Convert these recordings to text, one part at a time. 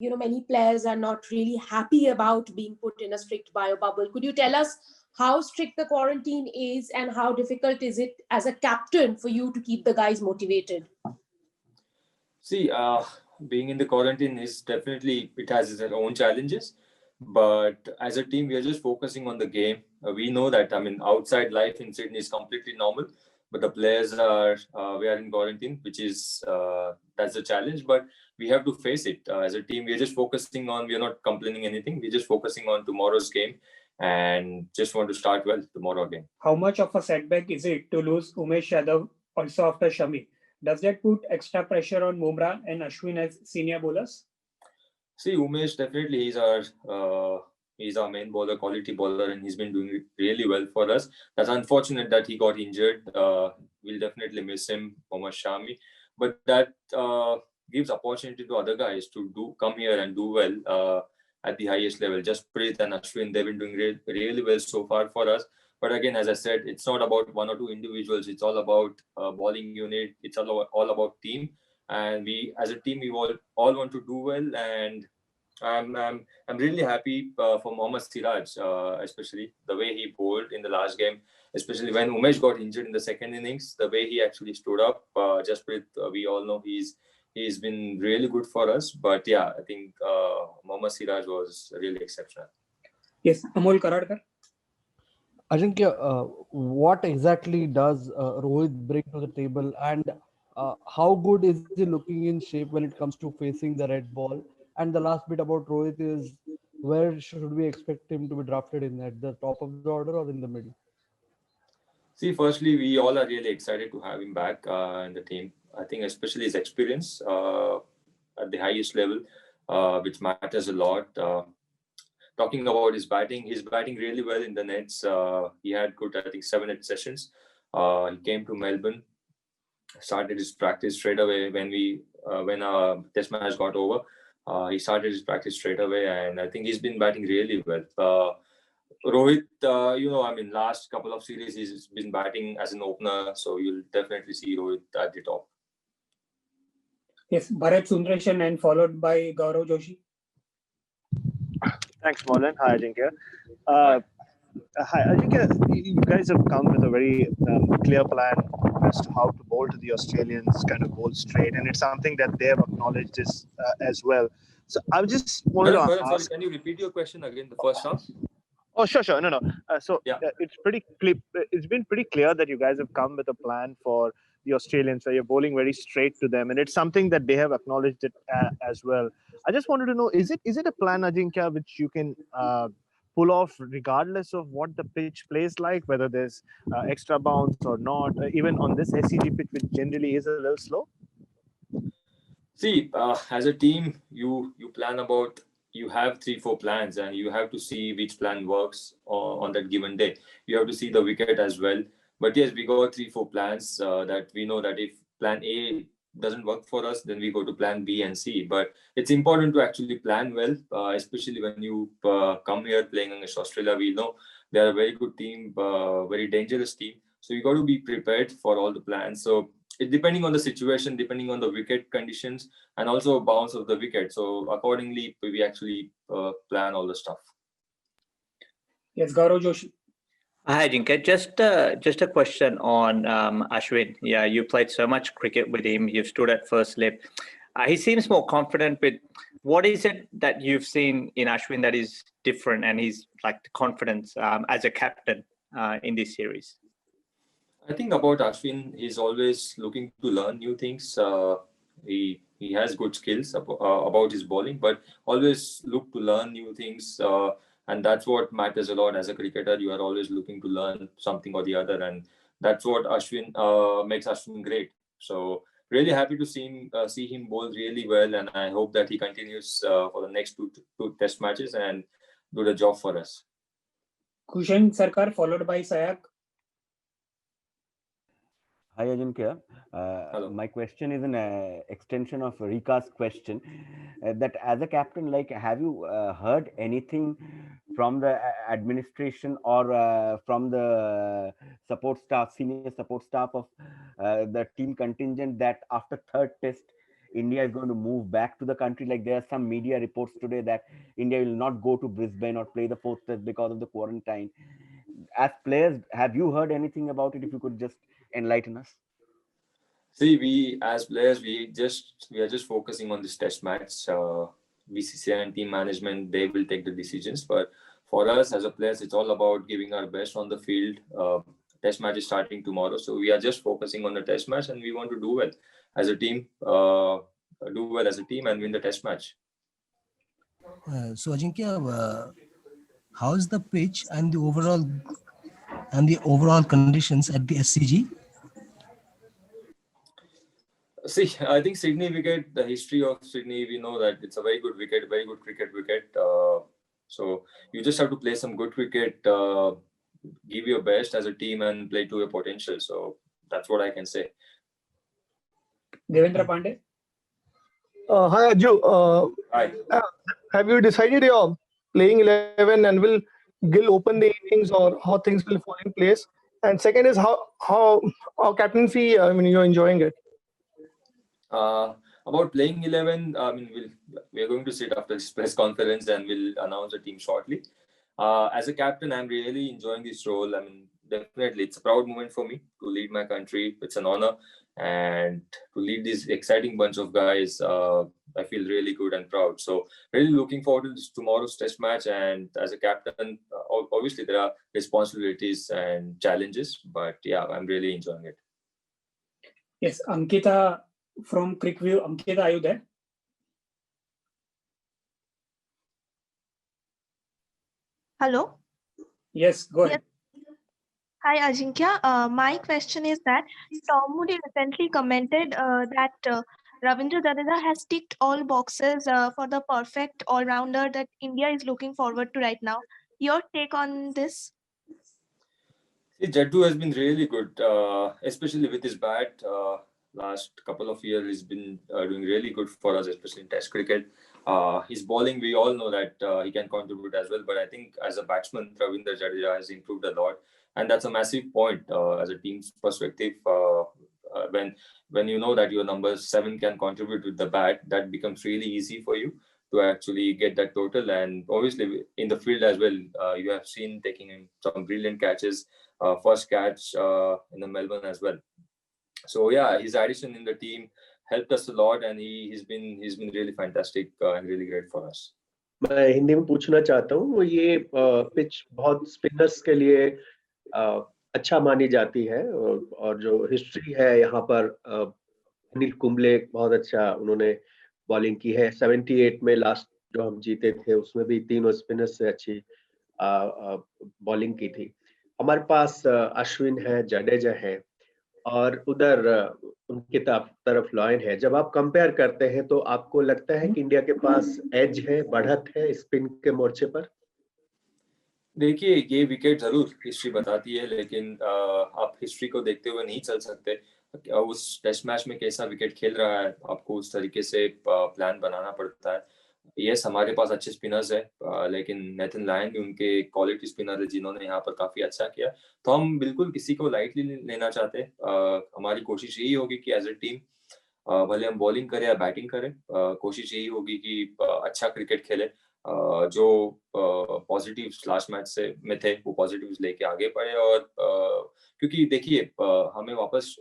many players are not really happy about being put in a strict bio bubble. Could you tell us how strict the quarantine is and how difficult is it as a captain for you to keep the guys motivated? See, being in the quarantine is definitely, it has its own challenges. But as a team, we are just focusing on the game. We know that, I mean, outside life in Sydney is completely normal, but the players we are in quarantine, which is, that's a challenge, but we have to face it. As a team, we are just focusing on, we are not complaining anything. We're just focusing on tomorrow's game and just want to start well tomorrow again. How much of a setback is it to lose Umesh Yadav also after Shami? Does that put extra pressure on Bumrah and Ashwin as senior bowlers? See, Umesh definitely he's our main bowler, quality bowler, and he's been doing really well for us. That's unfortunate that he got injured. We'll definitely miss him, Mohammad Shami, but that gives opportunity to other guys to come here and do well at the highest level. Jasprit and Ashwin, they've been doing really well so far for us. But again, as I said, it's not about one or two individuals. It's all about bowling unit. It's all about team. And we, as a team, we all want to do well. And I'm really happy for Mohammad Siraj, especially the way he bowled in the last game, especially when Umesh got injured in the second innings. The way he actually stood up, Jasprit, we all know he's been really good for us. But yeah, I think Mohammad Siraj was really exceptional. Yes, Amol Karadkar. Ajinkya, what exactly does Rohit bring to the table, and how good is he looking in shape when it comes to facing the red ball? And the last bit about Rohit is, where should we expect him to be drafted in, at the top of the order or in the middle? See, firstly, we all are really excited to have him back in the team. I think especially his experience at the highest level, which matters a lot. Talking about he's batting really well in the nets. He had good, I think, 7-8 sessions. He came to Melbourne, started his practice straight away when our test match got over. He started his practice straight away, and I think he's been batting really well. Rohit, I mean, last couple of series he's been batting as an opener, so you'll definitely see Rohit at the top. Yes, Bharat Sundaresan and followed by Gaurav Joshi. Thanks, Molan. Hi, Ajinkya. Hi, Ajinkya. You guys have come with a very clear plan as to how to bowl to the Australians, kind of bowl straight, and it's something that they have acknowledged this as well. So I just wanted to ask. Sorry, can you repeat your question again? The first half. Oh, sure. No. It's pretty clear. It's been pretty clear that you guys have come with a plan for the Australians, so you're bowling very straight to them, and it's something that they have acknowledged it as well. I just wanted to know, is it a plan, Ajinkya, which you can pull off regardless of what the pitch plays like, whether there's extra bounce or not, even on this SCG pitch, which generally is a little slow? See, as a team, you plan about, you have 3-4 plans, and you have to see which plan works on that given day. You have to see the wicket as well. But yes, we got 3-4 plans that we know that if plan A doesn't work for us, then we go to plan B and C. But it's important to actually plan well, especially when you come here playing against Australia. We know they are a very good team, very dangerous team. So you got to be prepared for all the plans. So depending on the situation, depending on the wicket conditions, and also bounce of the wicket. So accordingly, we actually plan all the stuff. Yes, Gaurav Joshi. Hi, Ajinkya. Just a question on Ashwin. Yeah, you played so much cricket with him. You've stood at first slip. He seems more confident. But what is it that you've seen in Ashwin that is different, and he's like the confidence as a captain in this series? I think about Ashwin, he's always looking to learn new things. He has good skills about his bowling, but always look to learn new things. And that's what matters a lot as a cricketer. You are always looking to learn something or the other, and that's what Ashwin makes Ashwin great. So really happy to see him bowl really well, and I hope that he continues for the next two test matches and do the job for us. Kushan Sarkar followed by Sayak. Hi, Ajinkya. My question is an extension of Rika's question. That as a captain, like, have you heard anything from the administration or from the support staff, senior support staff of the team contingent, that after third test, India is going to move back to the country? Like there are some media reports today that India will not go to Brisbane or play the fourth test because of the quarantine. As players, have you heard anything about it? If you could just enlighten us. See, we as players, we are just focusing on this test match. BCCI and team management, they will take the decisions. But for us as a players, it's all about giving our best on the field. Test match is starting tomorrow, so we are just focusing on the test match, and we want to do well as a team, and win the test match. So Ajinkya, how is the pitch and the overall conditions at the SCG? See, I think Sydney wicket, the history of Sydney, we know that it's a very good wicket, very good cricket wicket. So you just have to play some good cricket, give your best as a team and play to your potential. So that's what I can say. Devendra Pandey. Hi Ajju. Hi. Have you decided your playing 11 and will Gill open the innings or how things will fall in place? And second is how captaincy, I mean, you're enjoying it. About playing 11, I mean, we are going to sit after this press conference and we'll announce the team shortly. As a captain, I'm really enjoying this role. I mean, definitely, it's a proud moment for me to lead my country. It's an honor, and to lead this exciting bunch of guys, I feel really good and proud. So, really looking forward to this tomorrow's test match. And as a captain, obviously there are responsibilities and challenges, but yeah, I'm really enjoying it. Yes, Ankita from Crickview. Ankita, are you there? Hello. Yes, go ahead. Yes. Hi, Ajinkya. My question is that Tom Moody recently commented that Ravindra Jadeja has ticked all boxes for the perfect all-rounder that India is looking forward to right now. Your take on this? See, Jaddu has been really good, especially with his bat. Last couple of years, he's been doing really good for us, especially in Test cricket. His bowling, we all know that he can contribute as well. But I think as a batsman, Ravindra Jadeja has improved a lot, and that's a massive point as a team's perspective. When you know that your number 7 can contribute with the bat, that becomes really easy for you to actually get that total. And obviously in the field as well, you have seen taking some brilliant catches. First catch in the Melbourne as well. So yeah, his addition in the team helped us a lot, and he's been really fantastic and really great for us. मैं हिंदी में पूछना चाहता हूँ, ये pitch बहुत spinners के लिए अच्छा मानी जाती है, और जो हिस्ट्री है यहाँ पर अनिल कुंबले बहुत अच्छा उन्होंने बॉलिंग की है। 78 में लास्ट जो हम जीते थे उसमें भी तीनों स्पिनर्स से अच्छी बॉलिंग की थी। हमारे पास अश्विन है, जडेजा है, और उधर उनकी तरफ लॉयन है। जब आप कंपेयर करते हैं तो आपको लगता है कि इंडिया के पास एज है, बढ़त है स्पिन के मोर्चे पर? देखिए, ये विकेट जरूर हिस्ट्री बताती है, लेकिन आप हिस्ट्री को देखते हुए नहीं चल सकते। उस टेस्ट मैच में कैसा विकेट खेल रहा है, आपको उस तरीके से प्लान बनाना पड़ता है। यस, हमारे पास अच्छे स्पिनर्स है, लेकिन नेथन लायन भी उनके क्वालिटी स्पिनर है जिन्होंने यहाँ पर काफी अच्छा किया। तो हम बिल्कुल किसी को लाइटली लेना चाहते। हमारी कोशिश यही होगी कि एज ए टीम भले हम बॉलिंग करें या बैटिंग करें, कोशिश यही होगी कि अच्छा क्रिकेट खेले। जो पॉजिटिव्स लास्ट मैच से में थे वो पॉजिटिव्स लेके आगे बढ़े, और क्योंकि देखिए हमें वापस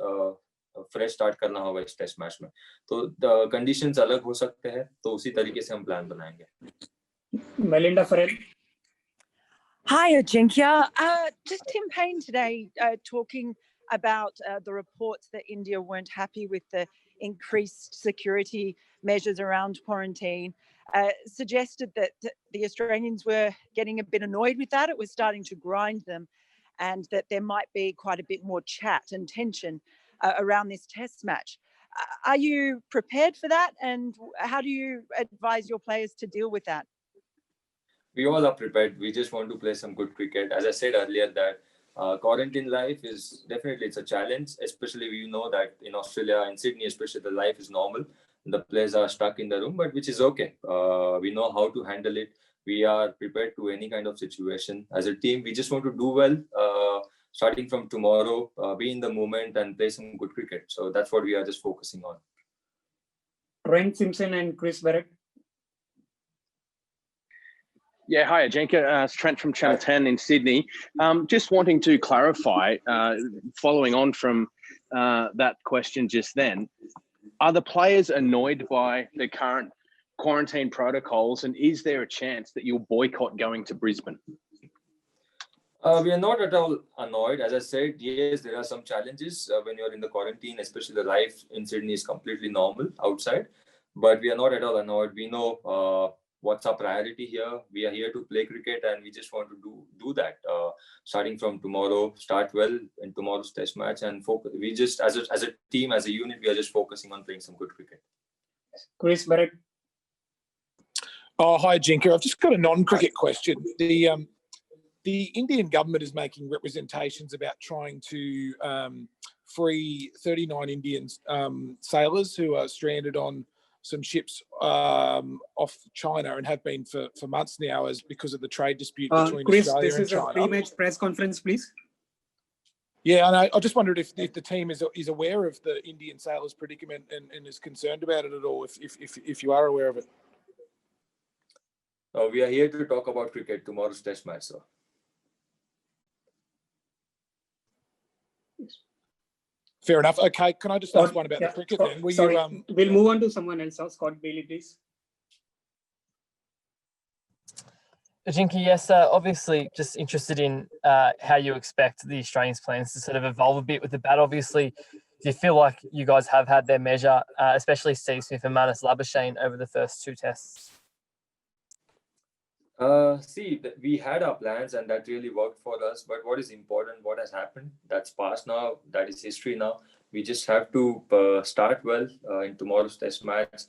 फ्रेश स्टार्ट करना होगा इस टेस्ट मैच में, तो कंडीशंस अलग हो सकते हैं, तो उसी तरीके से हम प्लान बनाएंगे। Melinda Farrell. Hi, Ajinkya. Just Tim Payne today talking about the reports that India weren't happy with the increased security measures around quarantine, suggested that the Australians were getting a bit annoyed with that. It was starting to grind them, and that there might be quite a bit more chat and tension around this test match. Are you prepared for that? And how do you advise your players to deal with that? We all are prepared. We just want to play some good cricket. As I said earlier, that quarantine life is definitely, it's a challenge, especially we know that in Australia, in Sydney especially, the life is normal. The players are stuck in the room, but which is okay. We know how to handle it. We are prepared to any kind of situation. As a team, we just want to do well, starting from tomorrow, be in the moment and play some good cricket. So that's what we are just focusing on. Trent Simpson and Chris Barrett. Yeah, hi, Ajinkya. It's Trent from Channel 10 in Sydney. Just wanting to clarify, following on from that question just then, are the players annoyed by the current quarantine protocols, and is there a chance that you'll boycott going to Brisbane? We are not at all annoyed. As I said, yes, there are some challenges when you're in the quarantine, especially the life in Sydney is completely normal outside, but we are not at all annoyed. We know what's our priority here. We are here to play cricket, and we just want to do that. Starting from tomorrow, start well in tomorrow's test match, and focus. We just, as a team, as a unit, we are just focusing on playing some good cricket. Chris Barrett. Oh, hi, Ajinkya. I've just got a non-cricket question. The Indian government is making representations about trying to free 39 Indian sailors who are stranded on some ships off China and have been for months now as because of the trade dispute between Chris, Australia this and is China. a pre-match press conference, please. Yeah, and I just wondered if the team is aware of the Indian sailors' predicament and is concerned about it at all, if you are aware of it. We are here to talk about cricket, tomorrow's test match, sir. Fair enough. Okay, can I just ask one about the cricket then? Sorry, we'll move on to someone else. Scott Bailey, please. Ajinkya, yes, obviously just interested in how you expect the Australians' plans to sort of evolve a bit with the bat. Obviously, do you feel like you guys have had their measure, especially Steve Smith and Marnus Labuschagne over the first two tests? See, we had our plans and that really worked for us. But what is important, what has happened, that's past now. That is history now. We just have to start well in tomorrow's test match.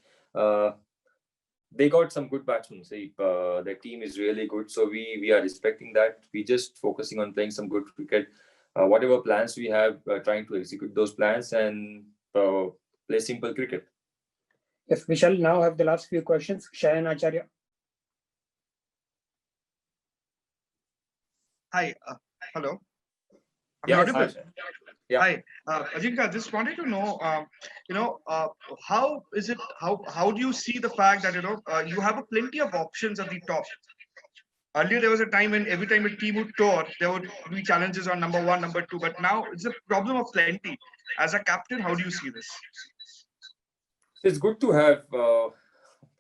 They got some good batsmen. See, their team is really good. So we are respecting that. We just focusing on playing some good cricket. Whatever plans we have, trying to execute those plans and play simple cricket. Yes, we shall now have the last few questions. Shayan Acharya. Hi, hello. Yeah, audible? Yeah. Hi, Ajinkya, just wanted to know, how is it? How do you see the fact that you have plenty of options at the top? Earlier, there was a time when every time a team would tour, there would be challenges on number one, number two. But now it's a problem of plenty. As a captain, how do you see this? It's good to have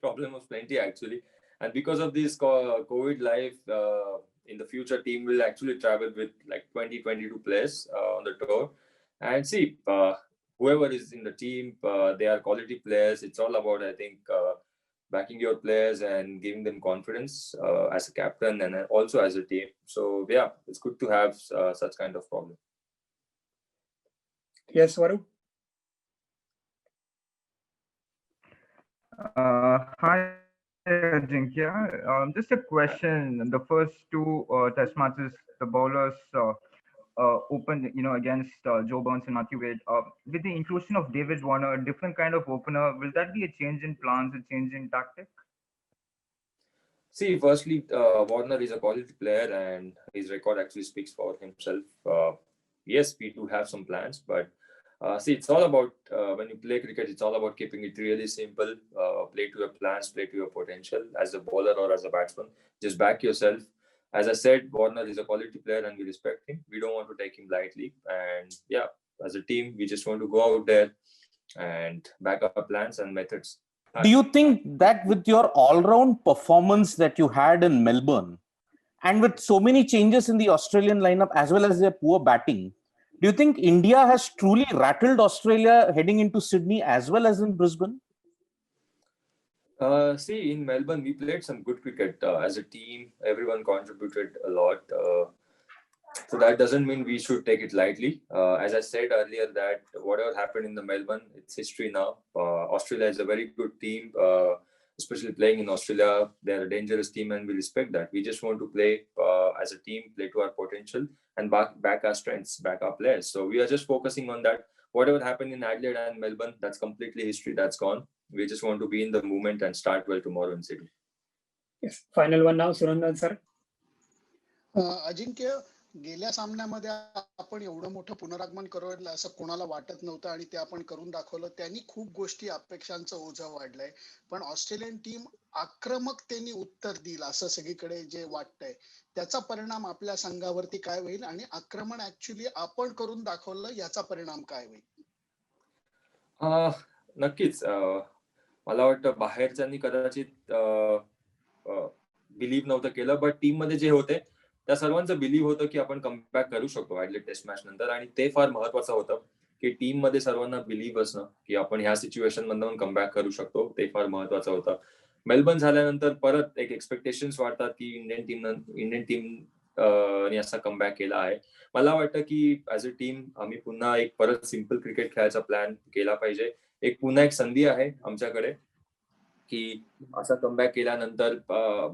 problem of plenty actually, and because of this COVID life. In the future, team will actually travel with like 20-22 players on the tour. And see, whoever is in the team, they are quality players. It's all about, I think, backing your players and giving them confidence as a captain and also as a team. So, yeah, it's good to have such kind of problem. Yes, Varun. Hi. Ajinkya, just a question. The first two test matches, the bowlers opened, against Joe Burns and Matthew Wade. With the inclusion of David Warner, a different kind of opener, will that be a change in plans, a change in tactic? See, firstly, Warner is a quality player and his record actually speaks for himself. Yes, we do have some plans, but see, it's all about when you play cricket, it's all about keeping it really simple. Play to your plans, play to your potential as a bowler or as a batsman. Just back yourself. As I said, Warner is a quality player and we respect him. We don't want to take him lightly. And yeah, as a team, we just want to go out there and back up our plans and methods. Do you think that with your all-round performance that you had in Melbourne and with so many changes in the Australian lineup as well as their poor batting, do you think India has truly rattled Australia heading into Sydney as well as in Brisbane? See, in Melbourne, we played some good cricket as a team. Everyone contributed a lot. So that doesn't mean we should take it lightly. As I said earlier, that whatever happened in the Melbourne, it's history now. Australia is a very good team, especially playing in Australia. They're a dangerous team and we respect that. We just want to play as a team, play to our potential and back our strengths, back our players. So we are just focusing on that. Whatever happened in Adelaide and Melbourne, that's completely history. That's gone. We just want to be in the moment and start well tomorrow in Sydney. Yes. Final one now, Surendran sir. Ajinkya, गेल्या सामन्यामध्ये आपण एवढं मोठं पुनरागमन करू असं कोणाला वाटत नव्हतं आणि ते आपण करून दाखवलं. त्यांनी खूप गोष्टी अपेक्षांचं ओझं वाढलंय. पण ऑस्ट्रेलियन टीम आक्रमकतेने उत्तर देईल असं सगळीकडे जे वाटतंय, त्याचा परिणाम आपल्या संघावरती काय होईल आणि आक्रमण ऍक्च्युली आपण करून दाखवलं याचा परिणाम काय होईल? नक्कीच. मला वाटतं बाहेरच्यांनी कदाचित बिलीव्ह नव्हतं केलं, बट टीम मध्ये जे होते त्या सर्वांचं बिलीव्ह होतं की आपण कमबॅक करू शकतो ऍडलेट टेस्ट मॅच नंतर, आणि ते फार महत्वाचं होतं की टीम मध्ये सर्वांना बिलीव्ह असणं की आपण ह्या सिच्युएशन मधून कमबॅक करू शकतो. ते फार महत्वाचं होतं. मेलबर्न झाल्यानंतर परत एक एक्सपेक्टेशन्स वाढतात की इंडियन टीम असा कमबॅक केला आहे. मला वाटतं की ऍज अ टीम आम्ही पुन्हा एक परत सिम्पल क्रिकेट खेळायचा प्लॅन केला पाहिजे. पुन्हा एक संधी आहे आमच्याकडे की असा कमबॅक केल्यानंतर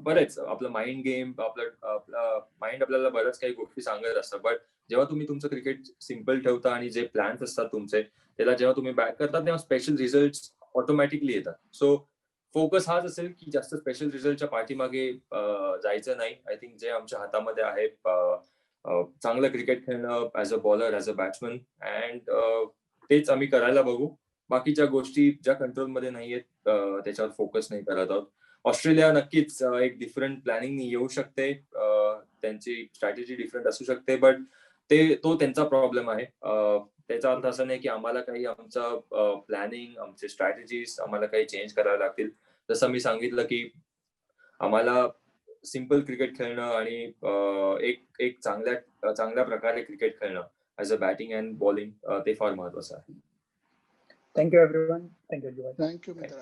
बरेच आपलं माइंड गेम, आपलं माइंड आपल्याला बऱ्याच काही गोष्टी सांगत असतं. बट जेव्हा तुम्ही तुमचं क्रिकेट सिम्पल ठेवता आणि जे प्लॅन्स असतात तुमचे त्याला जेव्हा तुम्ही बॅक करता तेव्हा स्पेशल रिझल्ट ऑटोमॅटिकली येतात. सो फोकस हाच असेल की जास्त स्पेशल रिझल्टच्या पाठीमागे जायचं नाही. आय थिंक जे आमच्या हातामध्ये आहे चांगलं क्रिकेट खेळणं as a bowler, as a batsman, and तेच आम्ही करायला बघू. बाकीच्या गोष्टी ज्या कंट्रोलमध्ये नाहीयेत त्याच्यावर फोकस नाही करत आहोत. ऑस्ट्रेलिया नक्कीच एक डिफरंट प्लॅनिंग येऊ शकते. त्यांची स्ट्रॅटेजी डिफरंट असू शकते, बट तो त्यांचा प्रॉब्लेम आहे. त्याचा अर्थ असा नाही की आम्हाला काही आमचं प्लॅनिंग, आमचे स्ट्रॅटेजीज आम्हाला काही चेंज करावे लागतील. जसं मी सांगितलं की आम्हाला सिम्पल क्रिकेट खेळणं आणि एक चांगल्या प्रकारे क्रिकेट खेळणं as a batting and bowling ते फार महत्वाचं आहे. Thank you, everyone. Thank you, Juval. Thank you, Mitra.